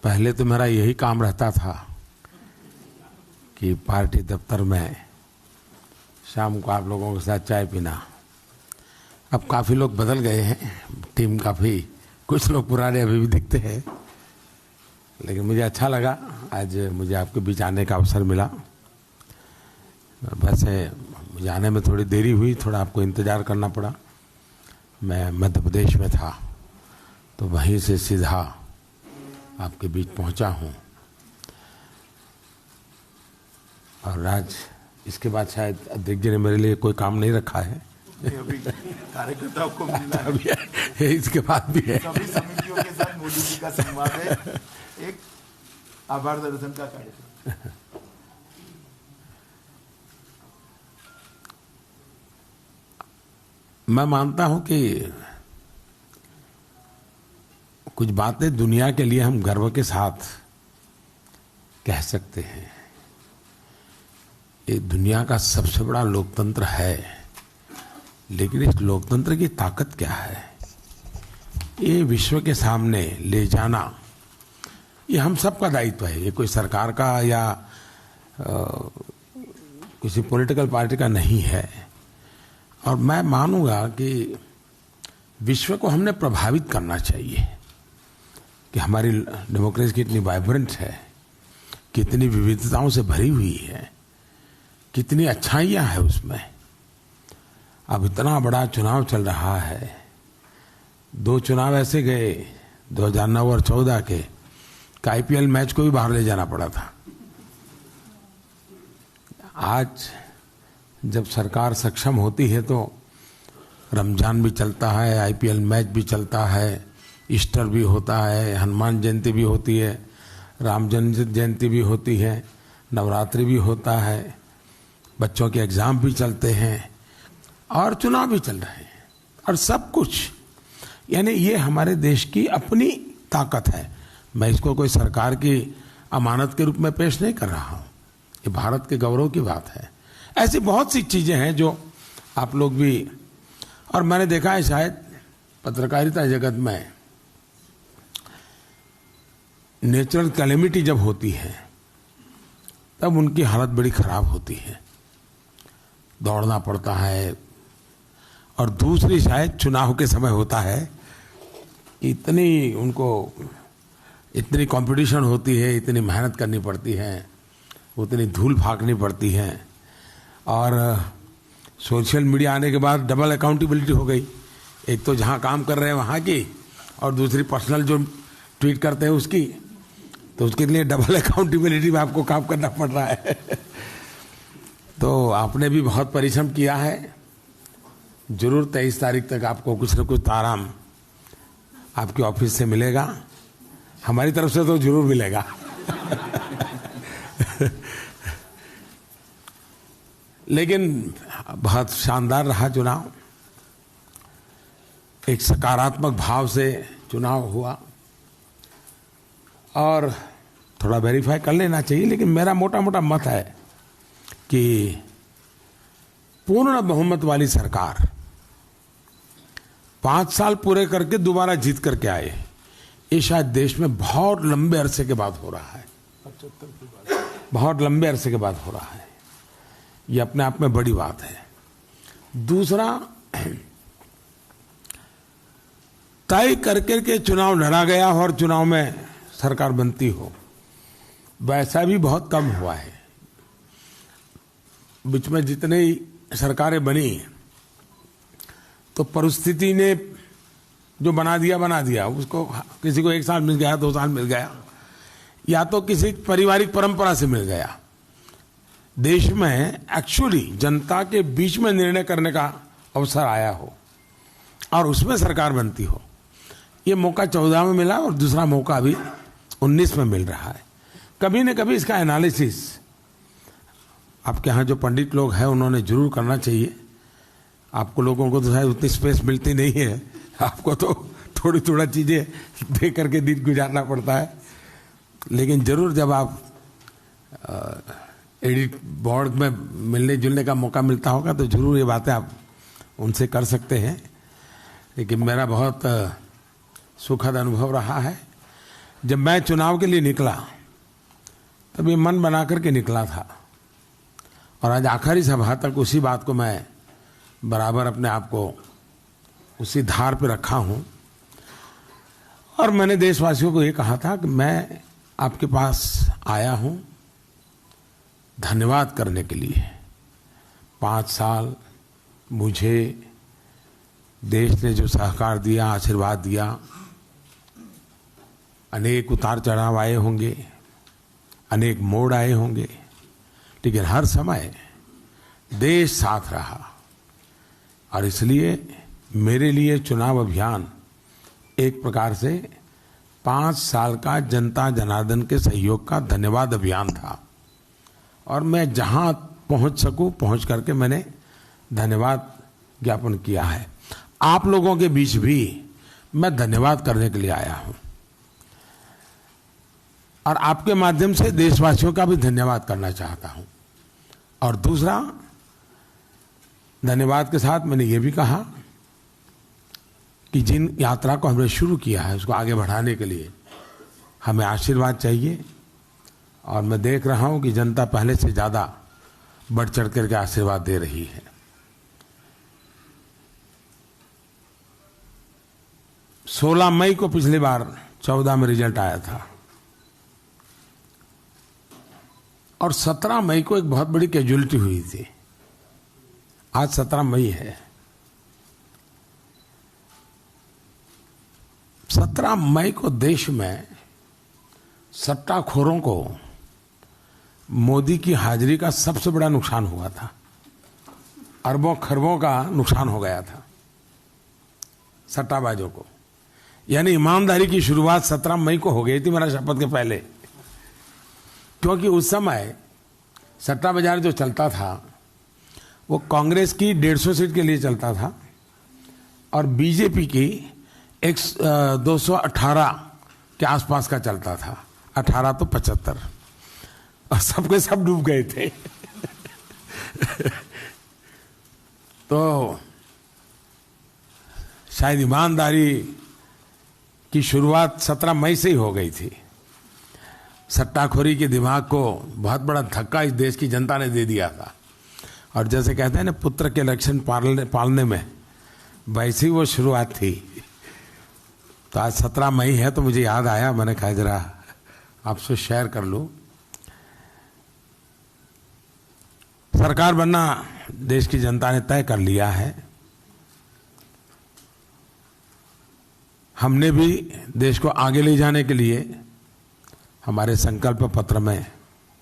पहले तो मेरा यही काम रहता था कि पार्टी दफ्तर में शाम को आप लोगों के साथ चाय पीना। अब काफ़ी लोग बदल गए हैं, टीम काफ़ी, कुछ लोग पुराने अभी भी दिखते हैं, लेकिन मुझे अच्छा लगा आज मुझे आपके बीच आने का अवसर मिला। वैसे मुझे आने में थोड़ी देरी हुई, थोड़ा आपको इंतज़ार करना पड़ा। मैं मध्य प्रदेश में था तो वहीं से सीधा आपके बीच पहुंचा हूं। और आज इसके बाद शायद अध्यक्ष जी ने मेरे लिए कोई काम नहीं रखा है। अभी कार्यकर्ताओं को मिलना है, इसके बाद भी है। सभी समितियों के साथ मोदी जी का संवाद है, एक आभार दर्शन का कार्यक्रम। मैं मानता हूं कि कुछ बातें दुनिया के लिए हम गर्व के साथ कह सकते हैं। ये दुनिया का सबसे बड़ा लोकतंत्र है, लेकिन इस लोकतंत्र की ताकत क्या है, ये विश्व के सामने ले जाना, ये हम सबका दायित्व है। ये कोई सरकार का या किसी पॉलिटिकल पार्टी का नहीं है। और मैं मानूंगा कि विश्व को हमने प्रभावित करना चाहिए कि हमारी डेमोक्रेसी कितनी वाइब्रेंट है, कितनी विविधताओं से भरी हुई है, कितनी अच्छाइयाँ हैं उसमें। अब इतना बड़ा चुनाव चल रहा है, 2 चुनाव ऐसे गए 2009 और 2014 के आईपीएल मैच को भी बाहर ले जाना पड़ा था। आज जब सरकार सक्षम होती है तो रमजान भी चलता है, आईपीएल मैच भी चलता है, ईस्टर भी होता है, हनुमान जयंती भी होती है, राम जयंती भी होती है, नवरात्रि भी होता है, बच्चों के एग्जाम भी चलते हैं और चुनाव भी चल रहे हैं। और सब कुछ यानी ये हमारे देश की अपनी ताकत है। मैं इसको कोई सरकार की अमानत के रूप में पेश नहीं कर रहा हूँ, ये भारत के गौरव की बात है। ऐसी बहुत सी चीजें हैं जो आप लोग भी, और मैंने देखा है शायद पत्रकारिता जगत में नेचुरल कैलेमिटी जब होती है तब उनकी हालत बड़ी खराब होती है, दौड़ना पड़ता है। और दूसरी शायद चुनाव के समय होता है, इतनी उनको इतनी कंपटीशन होती है, इतनी मेहनत करनी पड़ती है, उतनी धूल फाकनी पड़ती है। और सोशल मीडिया आने के बाद डबल अकाउंटेबिलिटी हो गई, एक तो जहाँ काम कर रहे हैं वहाँ की, और दूसरी पर्सनल जो ट्वीट करते हैं उसकी, तो उसके लिए डबल अकाउंटेबिलिटी में आपको काम करना पड़ रहा है। तो आपने भी बहुत परिश्रम किया है। जरूर 23 तारीख तक आपको कुछ न कुछ आराम आपके ऑफिस से मिलेगा, हमारी तरफ से तो जरूर मिलेगा। लेकिन बहुत शानदार रहा चुनाव, एक सकारात्मक भाव से चुनाव हुआ। और थोड़ा वेरीफाई कर लेना चाहिए, लेकिन मेरा मोटा मोटा मत है कि पूर्ण बहुमत वाली सरकार 5 साल पूरे करके दोबारा जीत करके आए, ये शायद देश में बहुत लंबे अरसे के बाद हो रहा है, बहुत लंबे अरसे के बाद हो रहा है। ये अपने आप में बड़ी बात है। दूसरा, तय करके के चुनाव लड़ा गया हो और चुनाव में सरकार बनती हो, वैसा भी बहुत कम हुआ है। बीच में जितनी सरकारें बनी तो परिस्थिति ने जो बना दिया, उसको किसी को 1 साल मिल गया, 2 साल मिल गया, या तो किसी पारिवारिक परंपरा से मिल गया। देश में एक्चुअली जनता के बीच में निर्णय करने का अवसर आया हो और उसमें सरकार बनती हो, ये मौका 14 में मिला और दूसरा मौका अभी 19 में मिल रहा है। कभी न कभी इसका एनालिसिस आपके यहाँ जो पंडित लोग हैं उन्होंने जरूर करना चाहिए। आपको लोगों को तो शायद उतनी स्पेस मिलती नहीं है, आपको तो थोड़ा चीज़ें दे करके दिन गुजारना पड़ता है। लेकिन जरूर जब आप एडिट बोर्ड में मिलने जुलने का मौका मिलता होगा तो जरूर ये बातें आप उनसे कर सकते हैं। लेकिन मेरा बहुत सुखद अनुभव रहा है। जब मैं चुनाव के लिए निकला तब ये मन बना करके निकला था, और आज आखिरी सभा तक उसी बात को मैं बराबर अपने आप को उसी धार पे रखा हूं। और मैंने देशवासियों को ये कहा था कि मैं आपके पास आया हूं धन्यवाद करने के लिए। 5 साल मुझे देश ने जो सहकार दिया, आशीर्वाद दिया, अनेक उतार चढ़ाव आए होंगे, अनेक मोड़ आए होंगे, लेकिन हर समय देश साथ रहा। और इसलिए मेरे लिए चुनाव अभियान एक प्रकार से 5 साल का जनता जनार्दन के सहयोग का धन्यवाद अभियान था। और मैं जहां पहुंच सकूं पहुंच करके मैंने धन्यवाद ज्ञापन किया है। आप लोगों के बीच भी मैं धन्यवाद करने के लिए आया हूं, और आपके माध्यम से देशवासियों का भी धन्यवाद करना चाहता हूं। और दूसरा, धन्यवाद के साथ मैंने ये भी कहा कि जिन यात्रा को हमने शुरू किया है उसको आगे बढ़ाने के लिए हमें आशीर्वाद चाहिए। और मैं देख रहा हूं कि जनता पहले से ज्यादा बढ़ चढ़ करके आशीर्वाद दे रही है। 16 मई को पिछली बार 14 में रिजल्ट आया था, और 17 मई को एक बहुत बड़ी कैजुअलिटी हुई थी। आज 17 मई है। 17 मई को देश में सट्टाखोरों को मोदी की हाजिरी का सबसे बड़ा नुकसान हुआ था। अरबों खरबों का नुकसान हो गया था सट्टाबाजों को। यानी ईमानदारी की शुरुआत 17 मई को हो गई थी, मेरा शपथ के पहले। क्योंकि उस समय सट्टा बाजार जो चलता था वो कांग्रेस की 150 सीट के लिए चलता था, और बीजेपी की 218 के आसपास का चलता था। 18 तो 75, और सबके सब डूब गए थे। तो शायद ईमानदारी की शुरुआत 17 मई से ही हो गई थी। सट्टाखोरी के दिमाग को बहुत बड़ा धक्का इस देश की जनता ने दे दिया था। और जैसे कहते हैं ना, पुत्र के लक्षण पालने में, वैसी वो शुरुआत थी। तो आज 17 मई है तो मुझे याद आया, मैंने कहा जरा आपसे शेयर कर लूं। सरकार बनना देश की जनता ने तय कर लिया है। हमने भी देश को आगे ले जाने के लिए हमारे संकल्प पत्र में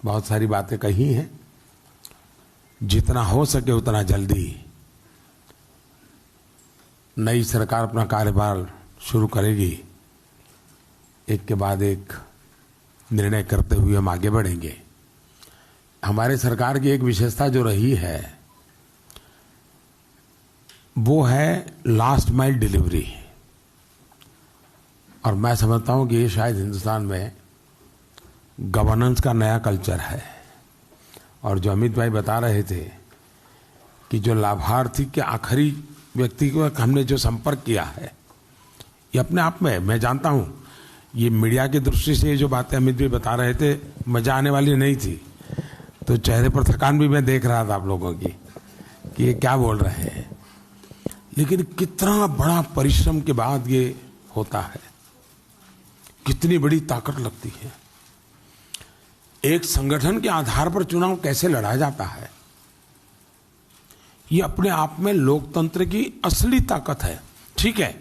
बहुत सारी बातें कही हैं। जितना हो सके उतना जल्दी नई सरकार अपना कार्यभार शुरू करेगी। एक के बाद एक निर्णय करते हुए हम आगे बढ़ेंगे। हमारे सरकार की एक विशेषता जो रही है वो है लास्ट माइल डिलीवरी। और मैं समझता हूं कि ये शायद हिंदुस्तान में गवर्नेंस का नया कल्चर है। और जो अमित भाई बता रहे थे कि जो लाभार्थी के आखिरी व्यक्ति को हमने जो संपर्क किया है, ये अपने आप में, मैं जानता हूं ये मीडिया की दृष्टि से जो बातें अमित भाई बता रहे थे मजा आने वाली नहीं थी। तो चेहरे पर थकान भी मैं देख रहा था आप लोगों की कि ये क्या बोल रहे हैं, लेकिन कितना बड़ा परिश्रम के बाद ये होता है, कितनी बड़ी ताकत लगती है। एक संगठन के आधार पर चुनाव कैसे लड़ा जाता है, ये अपने आप में लोकतंत्र की असली ताकत है। ठीक है,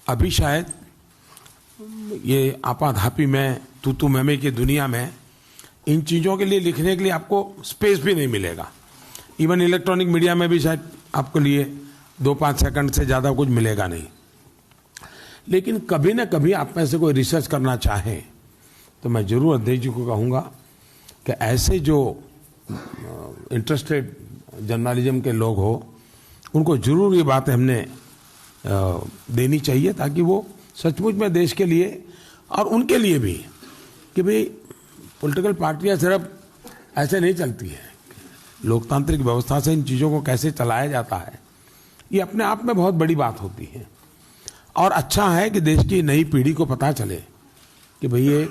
अभी शायद ये आपाधापी में, तू मैमे की दुनिया में इन चीजों के लिए लिखने के लिए आपको स्पेस भी नहीं मिलेगा। इवन इलेक्ट्रॉनिक मीडिया में भी शायद आपके लिए 2-5 सेकंड से ज्यादा कुछ मिलेगा नहीं। लेकिन कभी ना कभी आप में से कोई रिसर्च करना चाहे तो मैं जरूर अध्यक्ष जी को कहूंगा कि ऐसे जो इंटरेस्टेड जर्नलिज्म के लोग हो उनको जरूर ये बातें हमने देनी चाहिए, ताकि वो सचमुच में देश के लिए और उनके लिए भी कि भाई पॉलिटिकल पार्टियां सिर्फ ऐसे नहीं चलती है। लोकतांत्रिक व्यवस्था से इन चीज़ों को कैसे चलाया जाता है, ये अपने आप में बहुत बड़ी बात होती है। और अच्छा है कि देश की नई पीढ़ी को पता चले कि भाई ये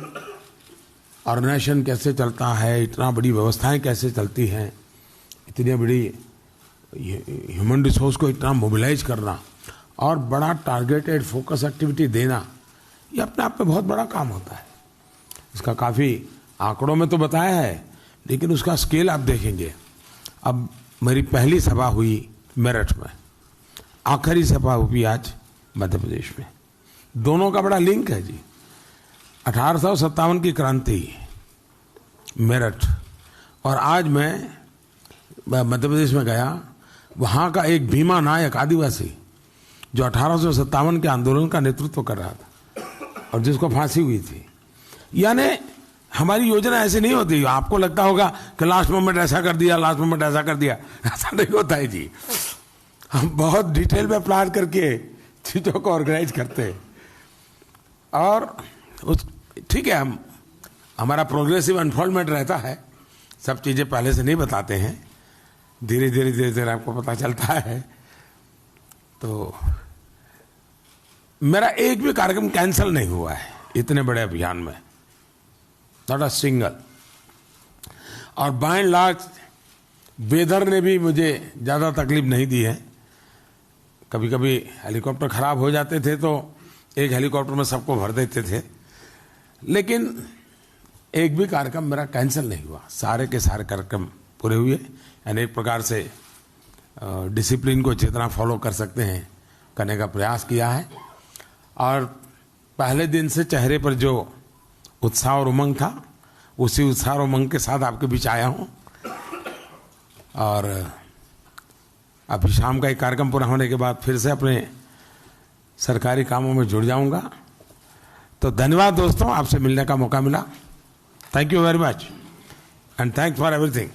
ऑर्गेनाइजेशन कैसे चलता है, इतना बड़ी व्यवस्थाएं कैसे चलती हैं, इतनी बड़ी ह्यूमन रिसोर्स को इतना मोबिलाइज करना और बड़ा टारगेटेड फोकस एक्टिविटी देना, ये अपने आप में बहुत बड़ा काम होता है। इसका काफ़ी आंकड़ों में तो बताया है, लेकिन उसका स्केल आप देखेंगे। अब मेरी पहली सभा हुई मेरठ में, आखिरी सभा हुई आज मध्य प्रदेश में, दोनों का बड़ा लिंक है जी। 1857 की क्रांति मेरठ, और आज मैं मध्य प्रदेश में गया, वहाँ का एक भीमा नायक आदिवासी जो 1857 के आंदोलन का नेतृत्व कर रहा था और जिसको फांसी हुई थी। यानी हमारी योजना ऐसे नहीं होती। आपको लगता होगा कि लास्ट मोमेंट ऐसा कर दिया, लास्ट मोमेंट ऐसा कर दिया, ऐसा नहीं होता है जी। हम बहुत डिटेल में प्लान करके चीज़ों को ऑर्गेनाइज करते हैं। और ठीक है, हमारा प्रोग्रेसिव अनफोल्डमेंट रहता है, सब चीज़ें पहले से नहीं बताते हैं, धीरे धीरे आपको पता चलता है। तो मेरा एक भी कार्यक्रम कैंसिल नहीं हुआ है इतने बड़े अभियान में, नॉट अ सिंगल। और बाय एंड लार्ज वेदर ने भी मुझे ज़्यादा तकलीफ नहीं दी है। कभी कभी हेलीकॉप्टर खराब हो जाते थे तो एक हेलीकॉप्टर में सबको भर देते थे, लेकिन एक भी कार्यक्रम मेरा कैंसिल नहीं हुआ, सारे के सारे कार्यक्रम पूरे हुए। यानी एक प्रकार से डिसिप्लिन को जितना फॉलो कर सकते हैं करने का प्रयास किया है। और पहले दिन से चेहरे पर जो उत्साह और उमंग था, उसी उत्साह और उमंग के साथ आपके बीच आया हूँ। और अभी शाम का एक कार्यक्रम पूरा होने के बाद फिर से अपने सरकारी कामों में जुड़ जाऊंगा। तो धन्यवाद दोस्तों, आपसे मिलने का मौका मिला। Thank you very much and thanks for everything.